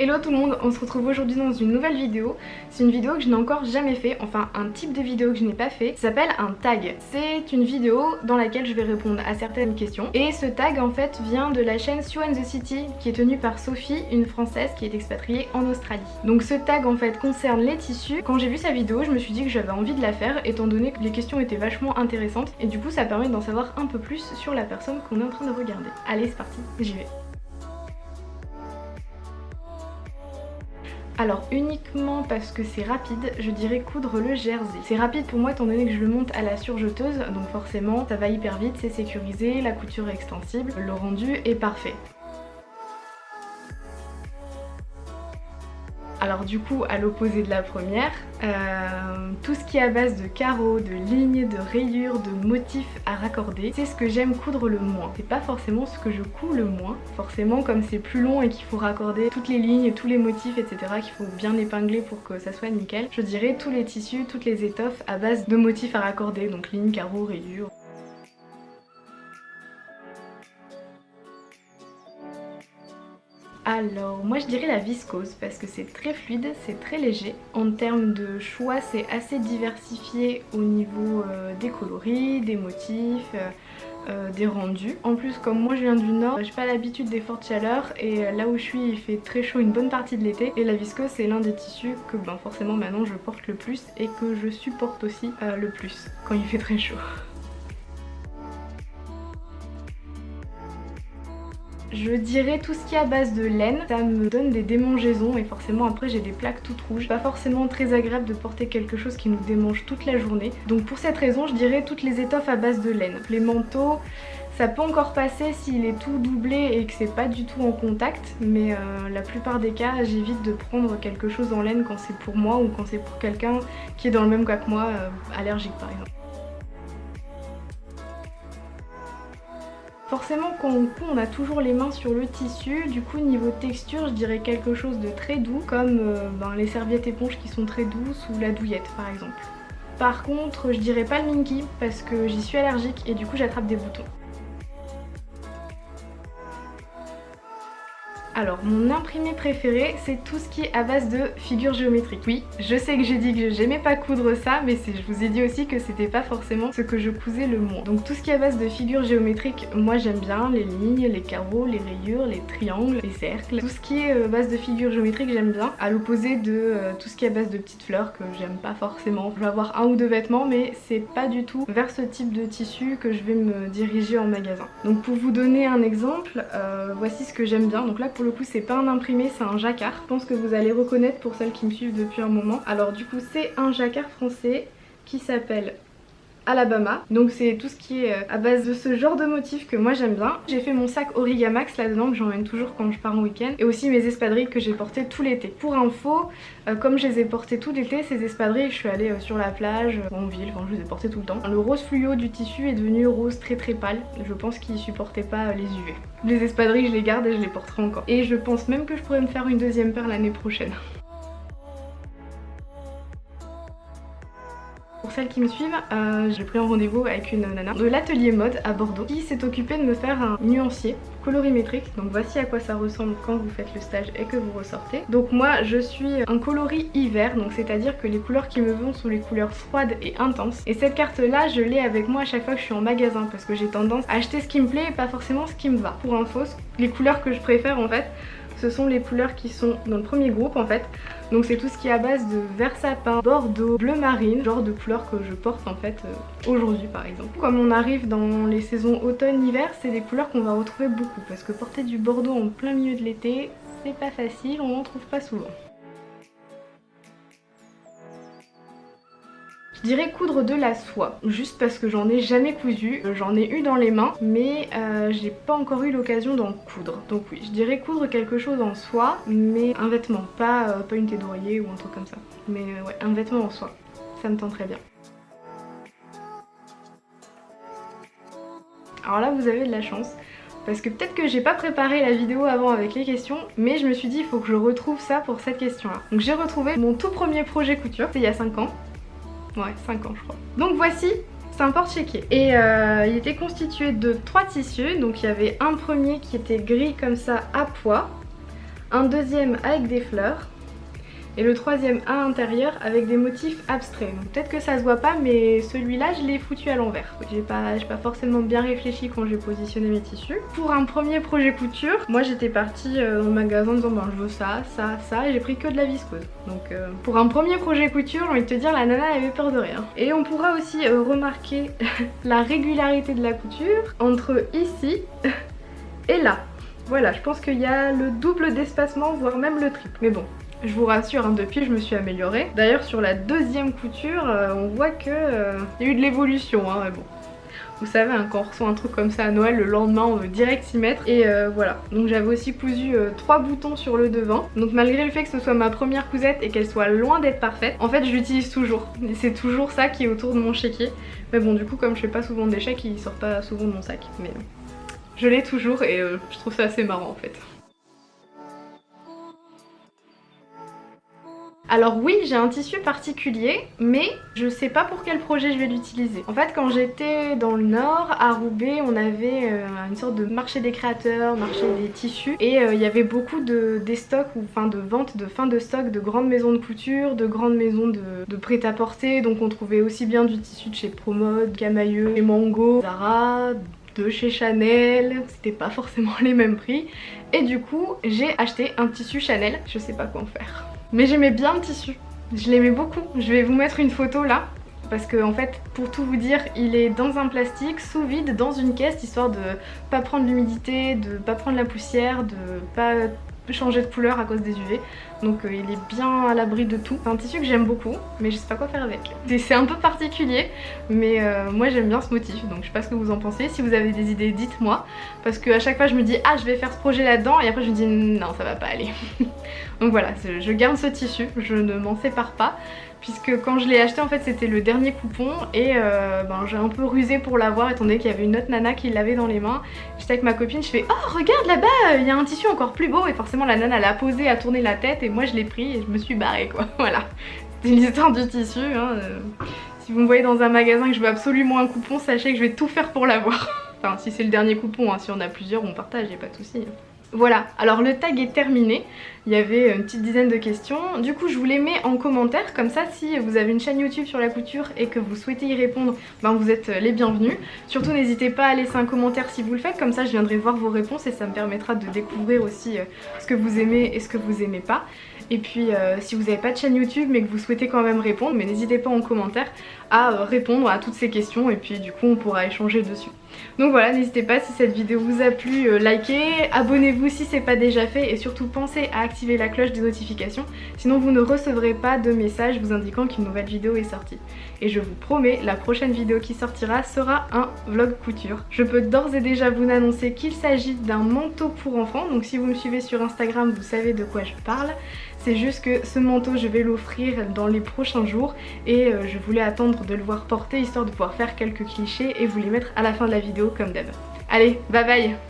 Hello tout le monde, on se retrouve aujourd'hui dans une nouvelle vidéo. C'est une vidéo que je n'ai encore jamais fait, enfin un type de vidéo que je n'ai pas fait. Ça s'appelle un tag. C'est une vidéo dans laquelle je vais répondre à certaines questions. Et ce tag en fait vient de la chaîne Sew and the City qui est tenue par Sophie, une française qui est expatriée en Australie. Donc ce tag en fait concerne les tissus. Quand j'ai vu sa vidéo, je me suis dit que j'avais envie de la faire étant donné que les questions étaient vachement intéressantes. Et du coup ça permet d'en savoir un peu plus sur la personne qu'on est en train de regarder. Allez c'est parti, j'y vais. Alors uniquement parce que c'est rapide, je dirais coudre le jersey. C'est rapide pour moi étant donné que je le monte à la surjeteuse, donc forcément ça va hyper vite, c'est sécurisé, la couture est extensible, le rendu est parfait. Alors du coup, à l'opposé de la première, tout ce qui est à base de carreaux, de lignes, de rayures, de motifs à raccorder, c'est ce que j'aime coudre le moins. C'est pas forcément ce que je couds le moins. Forcément, comme c'est plus long et qu'il faut raccorder toutes les lignes, tous les motifs, etc., qu'il faut bien épingler pour que ça soit nickel, je dirais tous les tissus, toutes les étoffes à base de motifs à raccorder, donc lignes, carreaux, rayures. Alors moi je dirais la viscose parce que c'est très fluide, c'est très léger. En termes de choix c'est assez diversifié au niveau des coloris, des motifs, des rendus. En plus comme moi je viens du nord, j'ai pas l'habitude des fortes chaleurs et là où je suis il fait très chaud une bonne partie de l'été. Et la viscose c'est l'un des tissus que forcément maintenant je porte le plus et que je supporte aussi le plus quand il fait très chaud. Je dirais tout ce qui est à base de laine, ça me donne des démangeaisons et forcément après j'ai des plaques toutes rouges. Pas forcément très agréable de porter quelque chose qui nous démange toute la journée. Donc pour cette raison je dirais toutes les étoffes à base de laine. Les manteaux, ça peut encore passer s'il est tout doublé et que c'est pas du tout en contact, mais la plupart des cas j'évite de prendre quelque chose en laine quand c'est pour moi ou quand c'est pour quelqu'un qui est dans le même cas que moi, allergique par exemple. Forcément quand on coud on a toujours les mains sur le tissu, du coup niveau texture je dirais quelque chose de très doux comme les serviettes éponges qui sont très douces ou la douillette par exemple. Par contre je dirais pas le minky parce que j'y suis allergique et du coup j'attrape des boutons. Alors mon imprimé préféré c'est tout ce qui est à base de figures géométriques. Oui, je sais que j'ai dit que j'aimais pas coudre ça mais je vous ai dit aussi que c'était pas forcément ce que je cousais le moins. Donc tout ce qui est à base de figures géométriques, moi j'aime bien les lignes, les carreaux, les rayures, les triangles, les cercles. Tout ce qui est base de figures géométriques j'aime bien, à l'opposé de tout ce qui est à base de petites fleurs que j'aime pas forcément. Je vais avoir un ou deux vêtements mais c'est pas du tout vers ce type de tissu que je vais me diriger en magasin. Donc pour vous donner un exemple, voici ce que j'aime bien. Donc là pour le coup c'est pas un imprimé, c'est un jacquard. Je pense que vous allez reconnaître pour celles qui me suivent depuis un moment. Alors du coup c'est un jacquard français qui s'appelle Alabama. Donc c'est tout ce qui est à base de ce genre de motif que moi j'aime bien. J'ai fait mon sac Origamax là-dedans que j'emmène toujours quand je pars en week-end. Et aussi mes espadrilles que j'ai portées tout l'été. Pour info, comme je les ai portées tout l'été, ces espadrilles, je suis allée sur la plage, en ville, enfin je les ai portées tout le temps. Le rose fluo du tissu est devenu rose très très pâle. Je pense qu'il supportait pas les UV. Les espadrilles je les garde et je les porterai encore. Et je pense même que je pourrais me faire une deuxième paire l'année prochaine. Pour celles qui me suivent, j'ai pris un rendez-vous avec une nana de l'atelier mode à Bordeaux qui s'est occupée de me faire un nuancier colorimétrique. Donc voici à quoi ça ressemble quand vous faites le stage et que vous ressortez. Donc moi je suis un coloris hiver, donc c'est à dire que les couleurs qui me vont sont les couleurs froides et intenses. Et cette carte là je l'ai avec moi à chaque fois que je suis en magasin parce que j'ai tendance à acheter ce qui me plaît et pas forcément ce qui me va. Pour info, les couleurs que je préfère en fait, ce sont les couleurs qui sont dans le premier groupe en fait. Donc c'est tout ce qui est à base de vert sapin, bordeaux, bleu marine, genre de couleurs que je porte en fait aujourd'hui par exemple. Comme on arrive dans les saisons automne-hiver, c'est des couleurs qu'on va retrouver beaucoup parce que porter du bordeaux en plein milieu de l'été, c'est pas facile, on n'en trouve pas souvent. Je dirais coudre de la soie, juste parce que j'en ai jamais cousu, j'en ai eu dans les mains, mais j'ai pas encore eu l'occasion d'en coudre. Donc oui, je dirais coudre quelque chose en soie, mais un vêtement, pas une thé d'oreiller ou un truc comme ça. Mais ouais, un vêtement en soie, ça me tenterait bien. Alors là vous avez de la chance, parce que peut-être que j'ai pas préparé la vidéo avant avec les questions, mais je me suis dit il faut que je retrouve ça pour cette question là. Donc j'ai retrouvé mon tout premier projet couture, c'était il y a 5 ans. Ouais, 5 ans je crois. Donc voici, c'est un porte-chéquier. Et il était constitué de 3 tissus. Donc il y avait un premier qui était gris comme ça à pois, un deuxième avec des fleurs et le troisième à l'intérieur avec des motifs abstraits. Peut-être que ça se voit pas, mais celui-là je l'ai foutu à l'envers. J'ai pas forcément bien réfléchi quand j'ai positionné mes tissus. Pour un premier projet couture, moi j'étais partie dans le magasin en disant ben, je veux ça, ça, ça, et j'ai pris que de la viscose. Donc pour un premier projet couture, j'ai envie de te dire, la nana avait peur de rien. Et on pourra aussi remarquer la régularité de la couture entre ici et là. Voilà, je pense qu'il y a le double d'espacement, voire même le triple. Mais bon, je vous rassure, hein, depuis je me suis améliorée. D'ailleurs sur la deuxième couture, on voit que y a eu de l'évolution, hein, mais bon. Vous savez, hein, quand on reçoit un truc comme ça à Noël, le lendemain on veut direct s'y mettre. Et voilà, donc j'avais aussi cousu 3 boutons sur le devant. Donc malgré le fait que ce soit ma première cousette et qu'elle soit loin d'être parfaite, en fait je l'utilise toujours. C'est toujours ça qui est autour de mon chéquier. Mais bon, du coup comme je fais pas souvent de d'échecs, il sort pas souvent de mon sac. Mais je l'ai toujours et je trouve ça assez marrant en fait. Alors oui, j'ai un tissu particulier, mais je sais pas pour quel projet je vais l'utiliser. En fait, quand j'étais dans le nord, à Roubaix, on avait une sorte de marché des créateurs, marché des tissus, et il y avait beaucoup des stocks, ou enfin de ventes, de fin de stock de grandes maisons de couture, de grandes maisons de prêt-à-porter, donc on trouvait aussi bien du tissu de chez Promode, Camailleux, chez Mango, Zara, de chez Chanel, c'était pas forcément les mêmes prix, et du coup j'ai acheté un tissu Chanel, je sais pas quoi en faire. Mais j'aimais bien le tissu, je l'aimais beaucoup. Je vais vous mettre une photo là, parce que en fait, pour tout vous dire, il est dans un plastique, sous vide, dans une caisse, histoire de pas prendre l'humidité, de pas prendre la poussière, de pas changer de couleur à cause des UV. Donc il est bien à l'abri de tout. C'est un tissu que j'aime beaucoup, mais je sais pas quoi faire avec. C'est un peu particulier, mais moi j'aime bien ce motif, donc je sais pas ce que vous en pensez. Si vous avez des idées, dites-moi, parce que à chaque fois je me dis ah je vais faire ce projet là-dedans, et après je me dis non ça va pas aller. Donc voilà, je garde ce tissu, je ne m'en sépare pas, puisque quand je l'ai acheté en fait c'était le dernier coupon, et ben, j'ai un peu rusé pour l'avoir étant donné qu'il y avait une autre nana qui l'avait dans les mains. J'étais avec ma copine, je fais oh regarde là-bas, il y a un tissu encore plus beau, et forcément la nana l'a posé, a tourné la tête, et moi je l'ai pris et je me suis barrée quoi. Voilà, c'était l'histoire du tissu, hein. Si vous me voyez dans un magasin et que je veux absolument un coupon, sachez que je vais tout faire pour l'avoir. Enfin si c'est le dernier coupon, hein. Si on a plusieurs on partage, y a pas de souci. Voilà, alors le tag est terminé, il y avait une petite dizaine de questions, du coup je vous les mets en commentaire, comme ça si vous avez une chaîne YouTube sur la couture et que vous souhaitez y répondre, ben vous êtes les bienvenus. Surtout n'hésitez pas à laisser un commentaire si vous le faites, comme ça je viendrai voir vos réponses et ça me permettra de découvrir aussi ce que vous aimez et ce que vous aimez pas. Et puis si vous n'avez pas de chaîne YouTube mais que vous souhaitez quand même répondre, mais n'hésitez pas en commentaire à répondre à toutes ces questions et puis du coup on pourra échanger dessus. Donc voilà, n'hésitez pas si cette vidéo vous a plu, likez, abonnez-vous si c'est pas déjà fait et surtout pensez à activer la cloche des notifications, sinon vous ne recevrez pas de message vous indiquant qu'une nouvelle vidéo est sortie. Et je vous promets, la prochaine vidéo qui sortira sera un vlog couture. Je peux d'ores et déjà vous annoncer qu'il s'agit d'un manteau pour enfants, donc si vous me suivez sur Instagram vous savez de quoi je parle. C'est juste que ce manteau je vais l'offrir dans les prochains jours et je voulais attendre de le voir porter histoire de pouvoir faire quelques clichés et vous les mettre à la fin de la vidéo comme d'hab. Allez, bye bye!